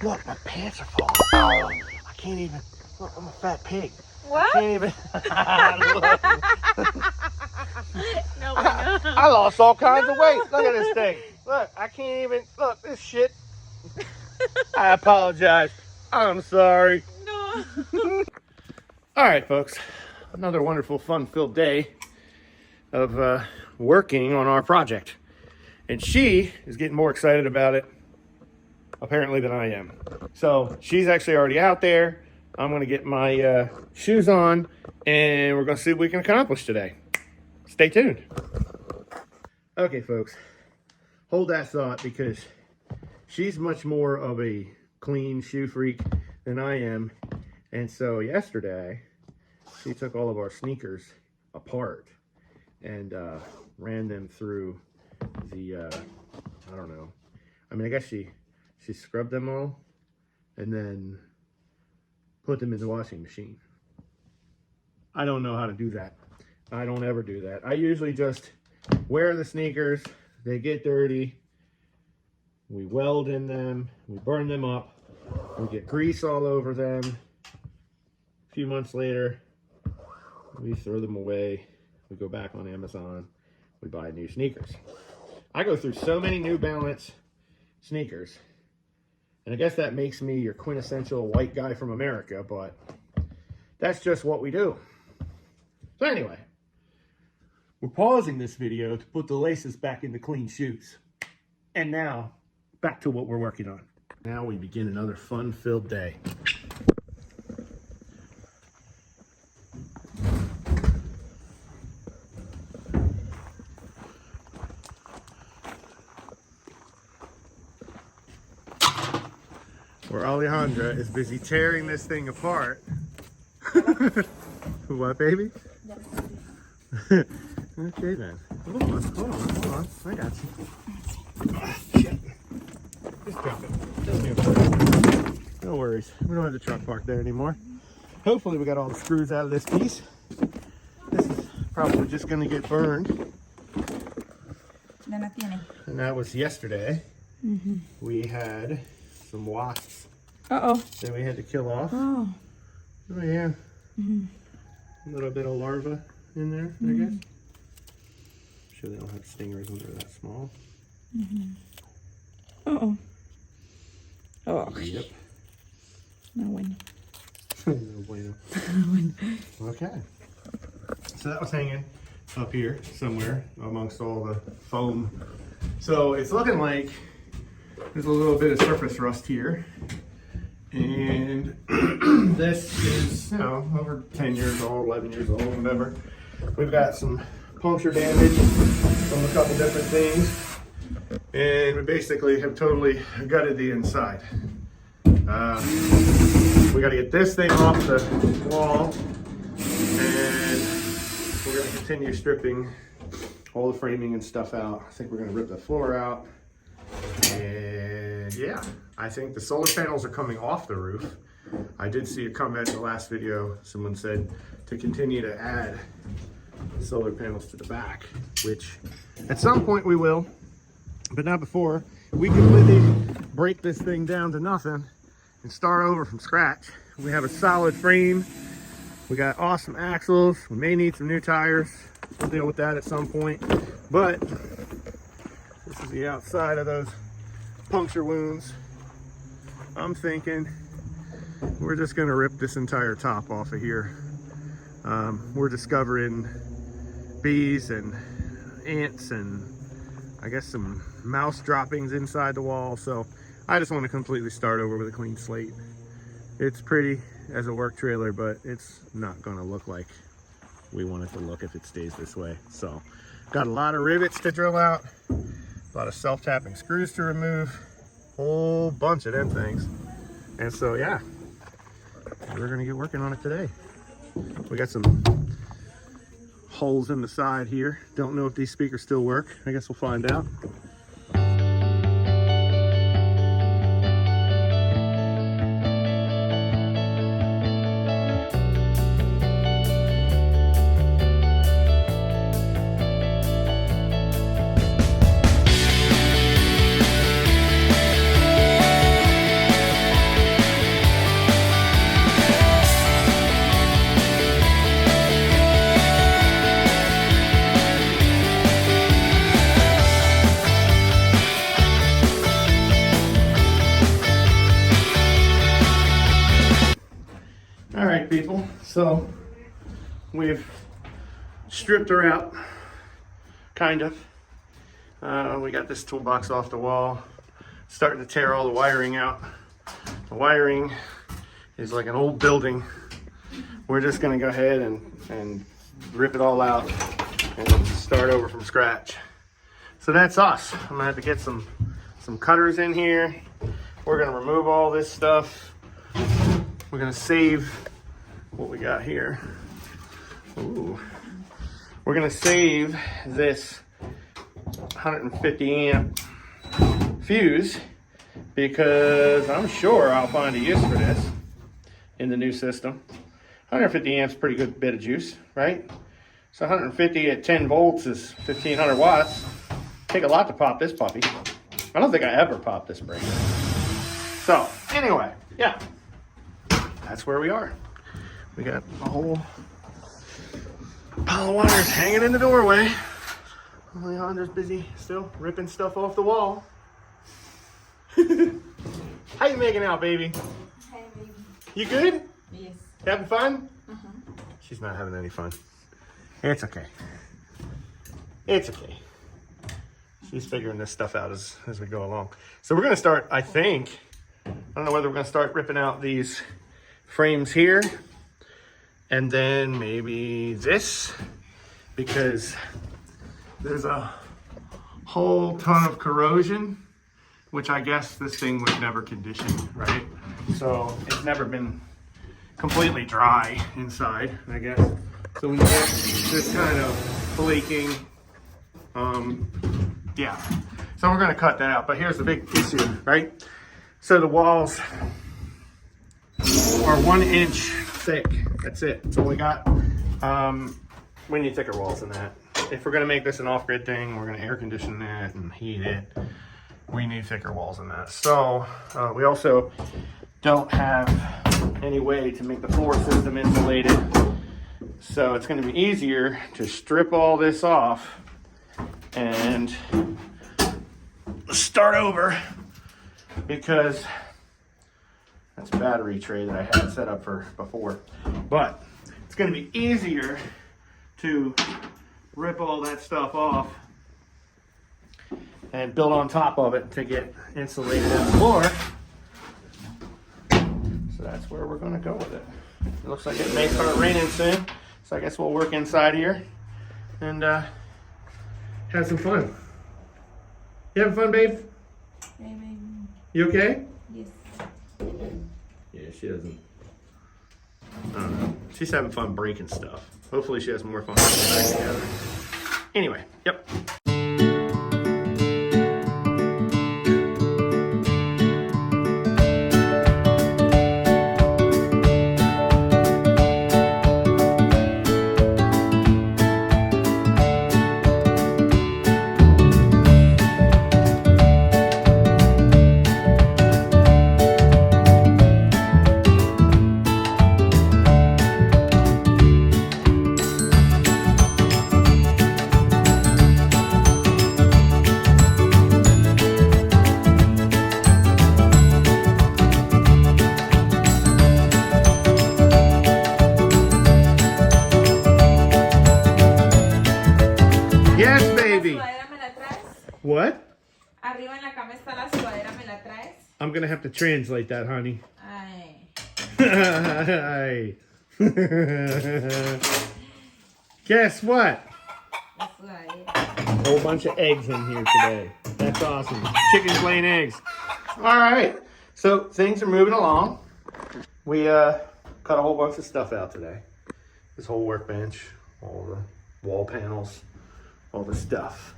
Look, my pants are falling. I can't even. Look, I'm a fat pig. What? I can't even. No, no. I lost all kinds of weight. Look at this thing. Look, I can't even. Look, this shit. I apologize. I'm sorry. No. All right, folks. Another wonderful, fun-filled day of working on our project. And she is getting more excited about it, apparently, than I am. So she's actually already out there. I'm going to get my shoes on, and we're going to see what we can accomplish today. Stay tuned. Okay, folks. Hold that thought, because she's much more of a clean shoe freak than I am. And so yesterday, she took all of our sneakers apart and ran them through the, I don't know. I mean, I guess she scrubbed them all and then put them in the washing machine. I don't know how to do that. I don't ever do that. I usually just wear the sneakers. They get dirty. We weld in them. We burn them up. We get grease all over them. A few months later, we throw them away. We go back on Amazon. We buy new sneakers. I go through so many New Balance sneakers. And I guess that makes me your quintessential white guy from America, but that's just what we do. So anyway, we're pausing this video to put the laces back into clean shoes. And now, back to what we're working on. Now we begin another fun-filled day. Where Alejandra is busy tearing this thing apart. What, baby? Okay, then. Hold on. I got you. Oh, shit. Just drop it. No worries. We don't have the truck parked there anymore. Hopefully we got all the screws out of this piece. This is probably just going to get burned. And that was yesterday. We had some wasps that we had to kill off. Oh yeah. A little bit of larva in there, I guess. I'm sure they don't have stingers when they're that small. Oh. Yep. No bueno. No bueno. Okay. So that was hanging up here somewhere amongst all the foam. So it's looking like there's a little bit of surface rust here. And this is, you know, over 10 years old, 11 years old, whatever. We've got some puncture damage from a couple different things. And we basically have totally gutted the inside. We got to get this thing off the wall. And we're going to continue stripping all the framing and stuff out. I think we're going to rip the floor out. And yeah, I think the solar panels are coming off the roof. I did see a comment in the last video. Someone said to continue to add solar panels to the back, which at some point we will, but not before we completely break this thing down to nothing and start over from scratch. We have a solid frame. We got awesome axles. We may need some new tires. We'll deal with that at some point. But this is the outside of those puncture wounds. I'm thinking we're just gonna rip this entire top off of here. We're discovering bees and ants and I guess some mouse droppings inside the wall. So I just want to completely start over with a clean slate. It's pretty as a work trailer, but it's not gonna look like we want it to look if it stays this way. So got a lot of rivets to drill out, a lot of self-tapping screws to remove, whole bunch of them things. And so yeah, we're gonna get working on it today. We got some holes in the side here. Don't know if these speakers still work. I guess we'll find out. right, people. So we've stripped her out, kind of. We got this toolbox off the wall, starting to tear all the wiring out. The wiring is like an old building. We're just gonna go ahead and rip it all out and start over from scratch. So that's us. I'm gonna have to get some cutters in here. We're gonna remove all this stuff. We're gonna save what we got here. Ooh. We're gonna save this 150 amp fuse because I'm sure I'll find a use for this in the new system. 150 amps, pretty good bit of juice, right? So 150 at 10 volts is 1500 watts. Take a lot to pop this puppy. I don't think I ever popped this breaker. So anyway, yeah, that's where we are. We got a whole pile of wires hanging in the doorway. Alejandro's busy still ripping stuff off the wall. How you making out, baby? Hey, baby. You good? Yes. Having fun? Uh-huh. She's not having any fun. It's okay. It's okay. She's figuring this stuff out as we go along. So we're gonna start, I think, I don't know whether we're gonna start ripping out these frames here and then maybe this, because there's a whole ton of corrosion, which I guess this thing was never conditioned, right? So it's never been completely dry inside, I guess. So we get this kind of flaking, yeah. So we're gonna cut that out, but here's the big issue, right? So the walls are 1 inch thick, that's it. That's all we got. We need thicker walls than that. If we're gonna make this an off-grid thing, we're gonna air condition that and heat it. We need thicker walls than that. So we also don't have any way to make the floor system insulated. So it's gonna be easier to strip all this off and start over, because that's a battery tray that I had set up for before. But it's gonna be easier to rip all that stuff off and build on top of it to get insulated in the floor. So that's where we're gonna go with it. It looks like it may start raining soon, so I guess we'll work inside here and have some fun. You having fun, babe? Hey, baby. You okay? Yes. Yeah, she doesn't. I don't know. She's having fun breaking stuff. Hopefully she has more fun putting it back together. Anyway, yep. Yes, baby. ¿La sudadera me la traes? What? Arriba en la cama está la sudadera, ¿me la traes? I'm gonna have to translate that, honey. Ay. Guess what? La sudadera. A whole bunch of eggs in here today. That's awesome. Chickens laying eggs. All right. So things are moving along. We cut a whole bunch of stuff out today. This whole workbench, all the wall panels, all the stuff.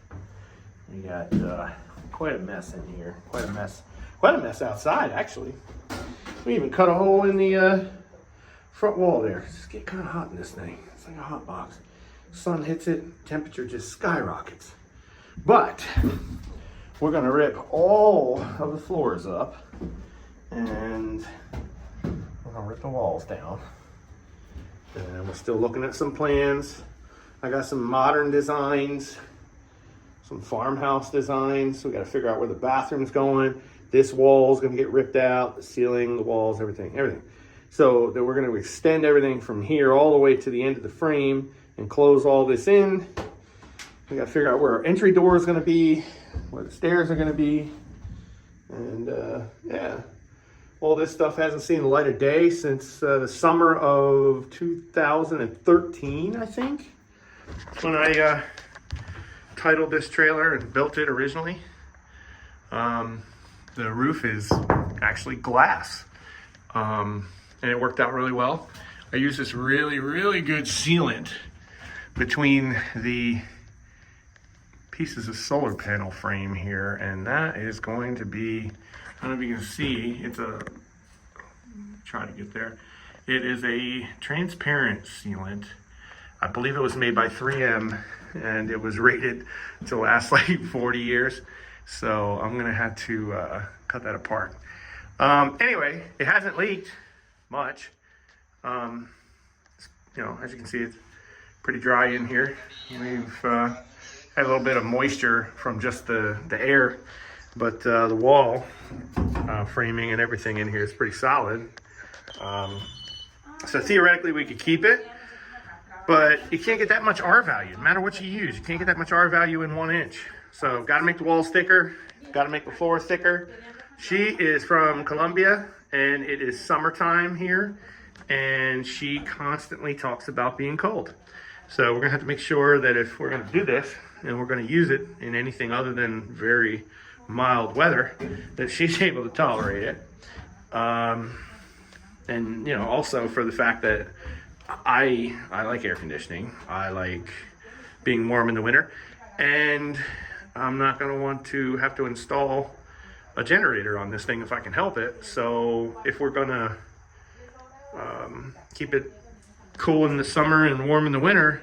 We got quite a mess in here. Quite a mess outside, actually. We even cut a hole in the front wall there. It's just getting kind of hot in this thing. It's like a hot box. Sun hits it, temperature just skyrockets. But we're gonna rip all of the floors up and we're gonna rip the walls down. And we're still looking at some plans. I got some modern designs, some farmhouse designs. So we gotta figure out where the bathroom's going. This wall's gonna get ripped out, the ceiling, the walls, everything. So that we're going to extend everything from here all the way to the end of the frame and close all this in. We got to figure out where our entry door is going to be, where the stairs are going to be. And yeah, all this stuff hasn't seen the light of day since the summer of 2013, I think. That's when I titled this trailer and built it originally. The roof is actually glass, and it worked out really well. I used this really, really good sealant between the pieces of solar panel frame here, and that is going to be, I don't know if you can see, it's a, try to get there. It is a transparent sealant. I believe it was made by 3M, and it was rated to last like 40 years. So I'm gonna have to cut that apart. Anyway, it hasn't leaked much. You know, as you can see, it's pretty dry in here. We've had a little bit of moisture from just the air, but the wall framing and everything in here is pretty solid. So theoretically we could keep it, but you can't get that much R value. No matter what you use, you can't get that much R value in 1 inch. So got to make the walls thicker, got to make the floor thicker. She is from Colombia, and it is summertime here, and she constantly talks about being cold. So we're gonna have to make sure that if we're gonna do this and we're gonna use it in anything other than very mild weather, that she's able to tolerate it. And you know, also for the fact that I like air conditioning. I like being warm in the winter, and I'm not gonna want to have to install a generator on this thing if I can help it. So if we're gonna keep it cool in the summer and warm in the winter,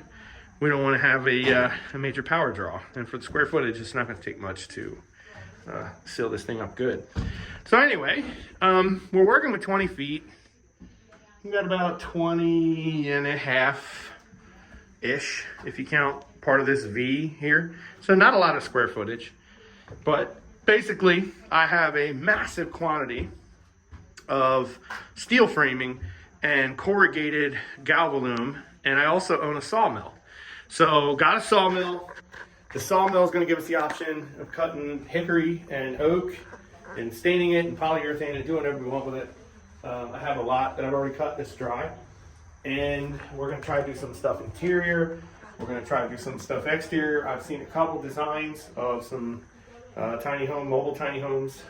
we don't want to have a major power draw. And for the square footage, it's not going to take much to seal this thing up good. So anyway, we're working with 20 feet. We've got about 20 and a half-ish, if you count part of this V here. So not a lot of square footage, but basically I have a massive quantity of steel framing and corrugated galvalume, and I also own a sawmill. So got a sawmill. The sawmill is going to give us the option of cutting hickory and oak and staining it in polyurethane and doing whatever we want with it. I have a lot that I've already cut that's dry, and we're going to try to do some stuff interior. We're going to try to do some stuff exterior. I've seen a couple designs of some mobile tiny homes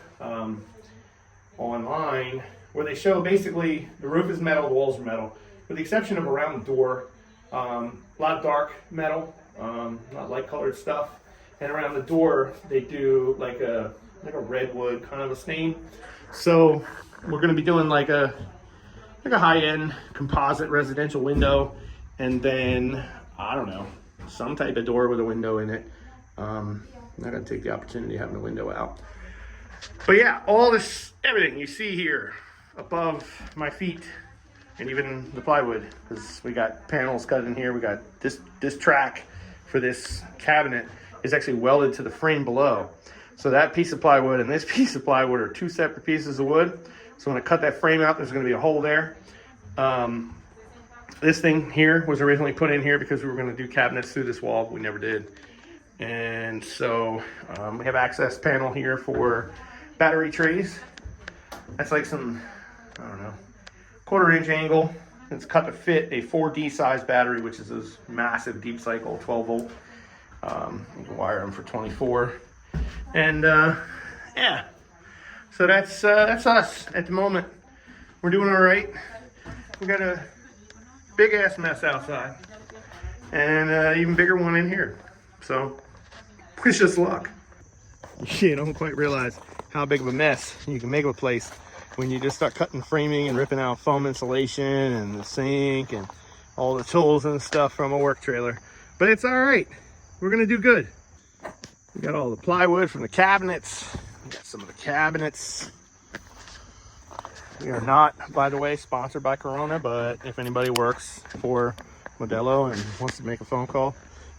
online, where they show basically the roof is metal, the walls are metal, with the exception of around the door. A lot of dark metal, not light colored stuff, and around the door they do like a redwood kind of a stain. So we're going to be doing like a high-end composite residential window, and then I don't know, some type of door with a window in it. I'm not going to take the opportunity of having a window out. But yeah, all this, everything you see here above my feet, and even the plywood, because we got panels cut in here. We got this track for this cabinet is actually welded to the frame below. So that piece of plywood and this piece of plywood are two separate pieces of wood. So when I cut that frame out, there's going to be a hole there. This thing here was originally put in here because we were going to do cabinets through this wall. We never did. And so we have access panel here for battery trays. That's like some, I don't know, 1/4 inch angle. It's cut to fit a 4D size battery, which is this massive deep cycle 12 volt. You can wire them for 24. And yeah, so that's us at the moment. We're doing all right. We got a big ass mess outside, and even bigger one in here. So wish us luck. You don't quite realize how big of a mess you can make of a place when you just start cutting framing and ripping out foam insulation and the sink and all the tools and stuff from a work trailer. But it's all right. We're gonna do good. We got all the plywood from the cabinets. We got some of the cabinets. We are not, by the way, sponsored by Corona, but if anybody works for Modelo and wants to make a phone call,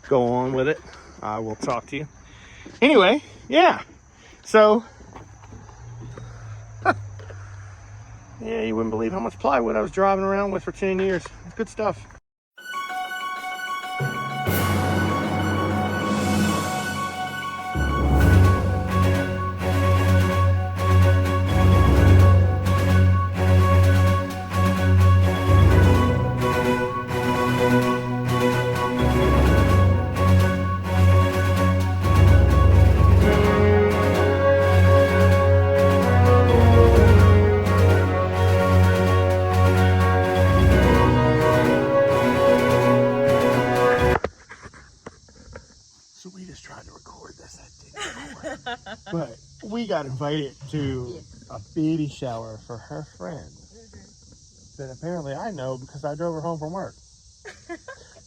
go on with it. I will talk to you. Anyway, yeah. So, Yeah, you wouldn't believe how much plywood I was driving around with for 10 years. It's good stuff. So we just tried to record this. That didn't record. But we got invited to a baby shower for her friend that apparently I know because I drove her home from work.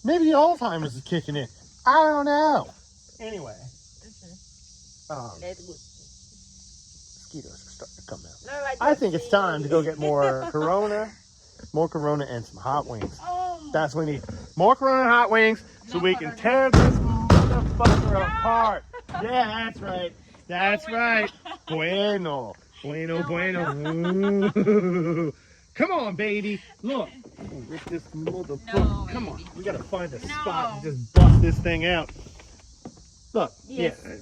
Maybe the Alzheimer's is kicking in. I don't know. Anyway, mosquitoes are starting to come out. I think it's time to go get more Corona and some hot wings. That's what we need. More Corona and hot wings so we can tear this motherfucker apart. Yeah, that's right. That's right. Bueno. Ooh. Come on, baby. Look. Rip this motherfucker. No, come on. We gotta find a spot and just bust this thing out. Look. Yes. Yeah.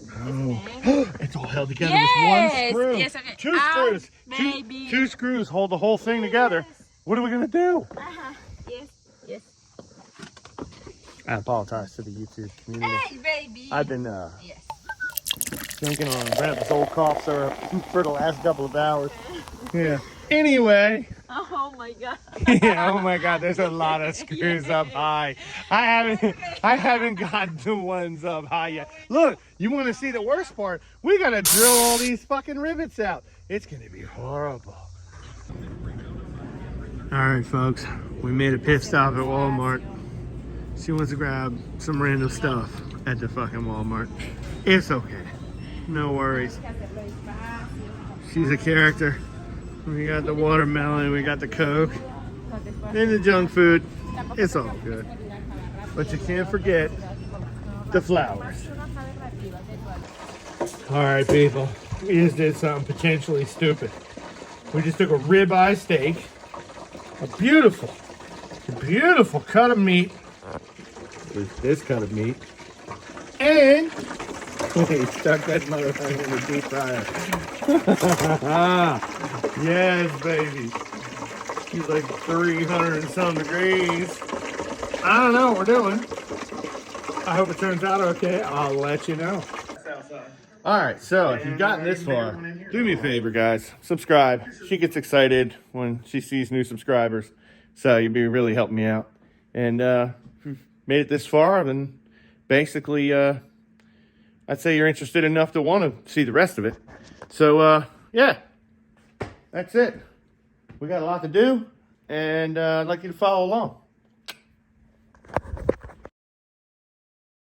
It's all held together with one screw. Yes, okay. Two screws. Two screws hold the whole thing together. What are we gonna do? Yes. I apologize to the YouTube community. Hey, baby. I've been drinking on Brent's old cough syrup for the last couple of hours. Yeah. Anyway. Oh my god. Yeah, oh my god, there's a lot of screws up high. I haven't gotten the ones up high yet. Look, you want to see the worst part? We gotta drill all these fucking rivets out. It's gonna be horrible. Alright folks, we made a pit stop at Walmart. She wants to grab some random stuff at the fucking Walmart. It's okay. No worries. She's a character. We got the watermelon, we got the Coke, and the junk food. It's all good. But you can't forget the flowers. Alright people, we just did something potentially stupid. We just took a ribeye steak, a beautiful cut of meat, this cut of meat, and we stuck that motherfucker in the deep fryer. Yes, baby. He's like 300 and some degrees. I don't know what we're doing. I hope it turns out okay. I'll let you know. Alright, so if you've gotten this far, do me a favor, guys. Subscribe. She gets excited when she sees new subscribers. So you'd be really helping me out. And if you've made it this far, then basically, I'd say you're interested enough to want to see the rest of it. So, yeah. That's it. We got a lot to do. And I'd like you to follow along.